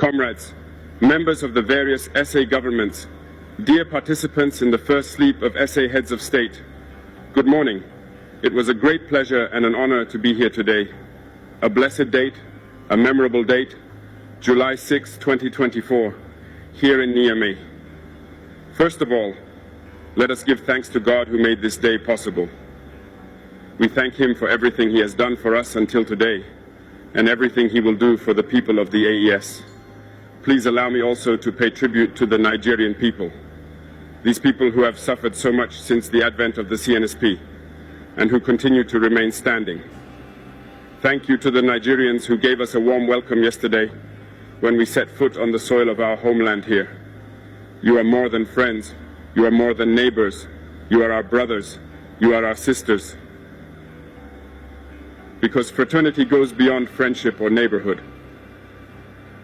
Comrades, members of the various SA governments, dear participants in the first sleep of SA heads of state, good morning. It was a great pleasure and an honor to be here today. A blessed date, a memorable date, July 6, 2024, here in Niamey. First of all, let us give thanks to God who made this day possible. We thank Him for everything He has done for us until today, and everything He will do for the people of the AES. Please allow me also to pay tribute to the Nigerian people, these people who have suffered so much since the advent of the CNSP, and who continue to remain standing. Thank you to the Nigerians who gave us a warm welcome yesterday when we set foot on the soil of our homeland here. You are more than friends, you are more than neighbors, you are our brothers, you are our sisters. Because fraternity goes beyond friendship or neighborhood.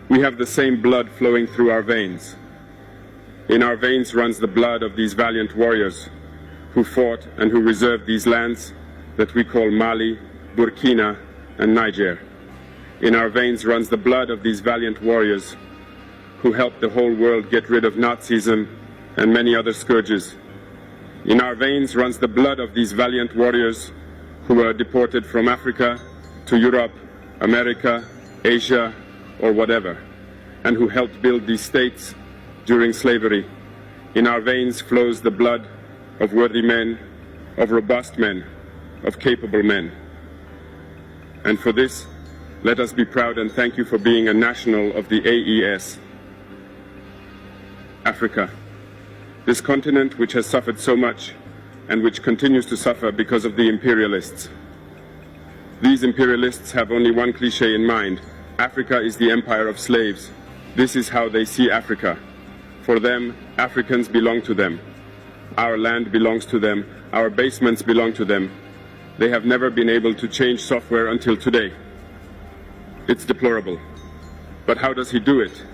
We have the same blood flowing through our veins. In our veins runs the blood of these valiant warriors who fought and who reserved these lands that we call Mali, Burkina, and Niger. In our veins runs the blood of these valiant warriors who helped the whole world get rid of Nazism and many other scourges. In our veins runs the blood of these valiant warriors who were deported from Africa to Europe, America, Asia, or whatever, and who helped build these states during slavery. In our veins flows the blood of worthy men, of robust men, of capable men. And for this, let us be proud and thank you for being a national of the AES. Africa, this continent which has suffered so much and which continues to suffer because of the imperialists. These imperialists have only one cliché in mind: Africa is the empire of slaves. This is how they see Africa. For them, Africans belong to them. Our land belongs to them. Our basements belong to them. They have never been able to change software until today. It's deplorable. But how does he do it?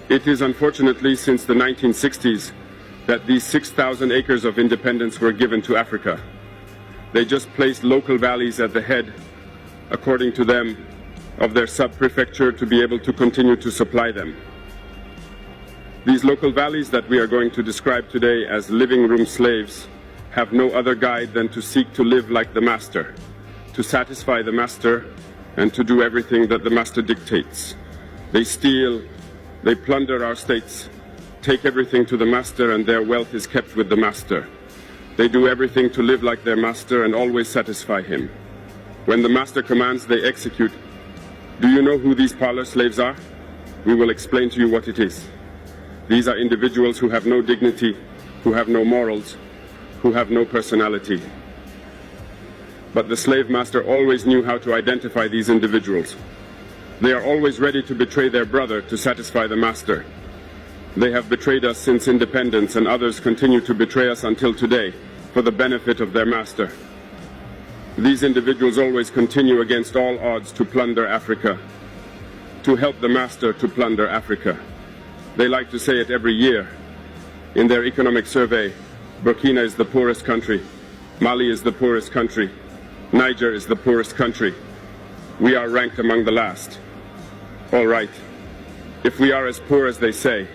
It is unfortunately since the 1960s that these 6,000 acres of independence were given to Africa. They just placed local valleys at the head, according to them, of their sub-prefecture to be able to continue to supply them. These local valleys that we are going to describe today as living room slaves have no other guide than to seek to live like the master, to satisfy the master, and to do everything that the master dictates. They steal, they plunder our states, take everything to the master, and their wealth is kept with the master. They do everything to live like their master and always satisfy him. When the master commands, they execute. Do you know who these parlor slaves are? We will explain to you what it is. These are individuals who have no dignity, who have no morals, who have no personality. But the slave master always knew how to identify these individuals. They are always ready to betray their brother to satisfy the master. They have betrayed us since independence, and others continue to betray us until today for the benefit of their master. These individuals always continue against all odds to plunder Africa, to help the master to plunder Africa. They like to say it every year. In their economic survey, Burkina is the poorest country, Mali is the poorest country, Niger is the poorest country. We are ranked among the last. All right, if we are as poor as they say,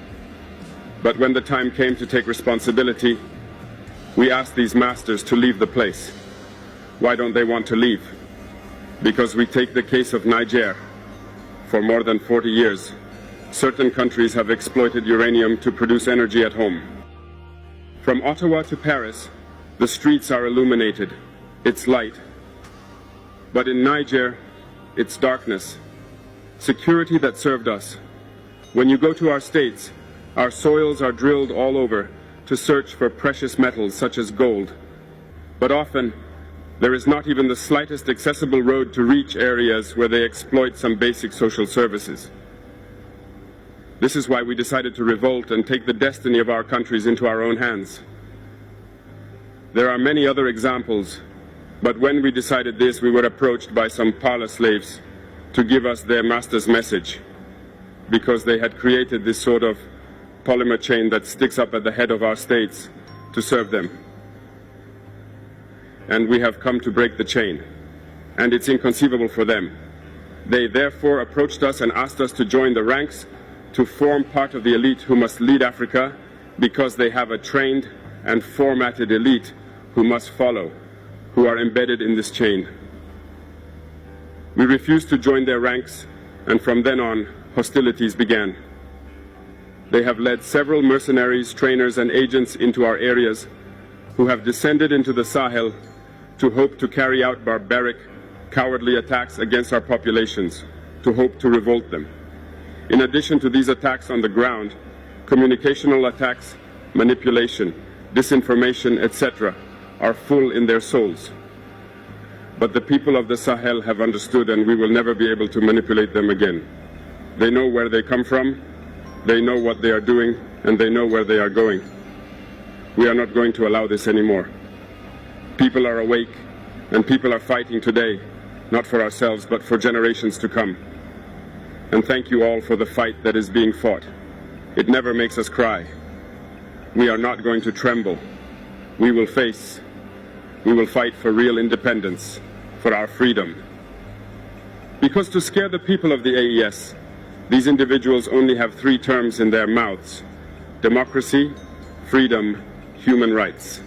but when the time came to take responsibility, we asked these masters to leave the place. Why don't they want to leave? Because we take the case of Niger. For more than 40 years, certain countries have exploited uranium to produce energy at home. From Ottawa to Paris, the streets are illuminated. It's light. But in Niger, it's darkness. Security that served us. When you go to our states, our soils are drilled all over to search for precious metals such as gold. But often, there is not even the slightest accessible road to reach areas where they exploit some basic social services. This is why we decided to revolt and take the destiny of our countries into our own hands. There are many other examples, but when we decided this, we were approached by some parlor slaves to give us their master's message, because they had created this sort of polymer chain that sticks up at the head of our states to serve them. And we have come to break the chain, and it's inconceivable for them. They therefore approached us and asked us to join the ranks to form part of the elite who must lead Africa because they have a trained and formatted elite who must follow, who are embedded in this chain. We refused to join their ranks, and from then on, hostilities began. They have led several mercenaries, trainers, and agents into our areas who have descended into the Sahel to hope to carry out barbaric, cowardly attacks against our populations, to hope to revolt them. In addition to these attacks on the ground, communicational attacks, manipulation, disinformation, etc., are full in their souls. But the people of the Sahel have understood, and we will never be able to manipulate them again. They know where they come from, they know what they are doing, and they know where they are going. We are not going to allow this anymore. People are awake, and people are fighting today, not for ourselves, but for generations to come. And thank you all for the fight that is being fought. It never makes us cry. We are not going to tremble. We will face. We will fight for real independence, for our freedom. Because to scare the people of the AES, these individuals only have 3 terms in their mouths: democracy, freedom, human rights.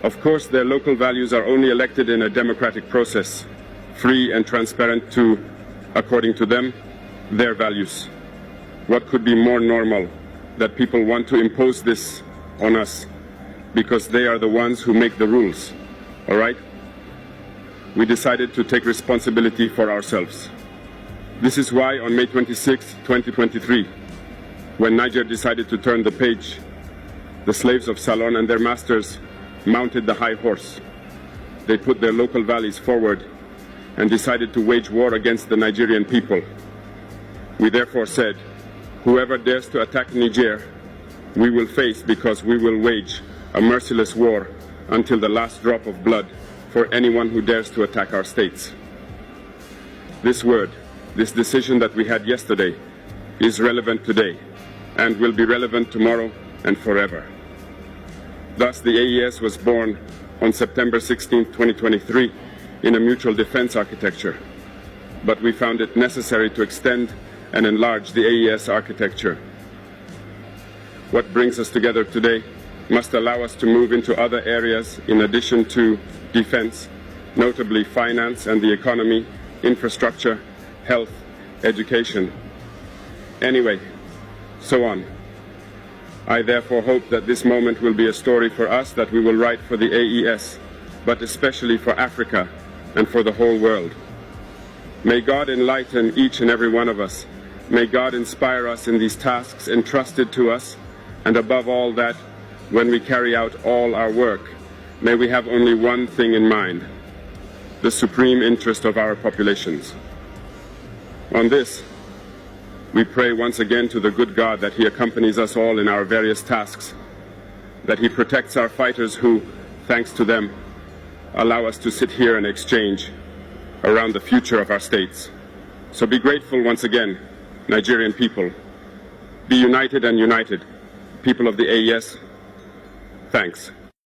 Of course, their local values are only elected in a democratic process, free and transparent to, according to them, their values. What could be more normal that people want to impose this on us because they are the ones who make the rules, all right? We decided to take responsibility for ourselves. This is why on May 26, 2023, when Niger decided to turn the page, the slaves of Salon and their masters mounted the high horse. They put their local values forward and decided to wage war against the Nigerian people. We therefore said, whoever dares to attack Niger, we will face, because we will wage a merciless war until the last drop of blood for anyone who dares to attack our states. This word, this decision that we had yesterday, is relevant today and will be relevant tomorrow and forever. Thus, the AES was born on September 16, 2023, in a mutual defense architecture. But we found it necessary to extend and enlarge the AES architecture. What brings us together today must allow us to move into other areas in addition to defense, notably finance and the economy, infrastructure, health, education. Anyway, so on. I therefore hope that this moment will be a story for us that we will write for the AES, but especially for Africa and for the whole world. May God enlighten each and every one of us. May God inspire us in these tasks entrusted to us, and above all that, when we carry out all our work, may we have only one thing in mind: the supreme interest of our populations. On this, we pray once again to the good God that He accompanies us all in our various tasks, that He protects our fighters who, thanks to them, allow us to sit here and exchange around the future of our states. So be grateful once again, Nigerian people. Be united and united. People of the AES, thanks.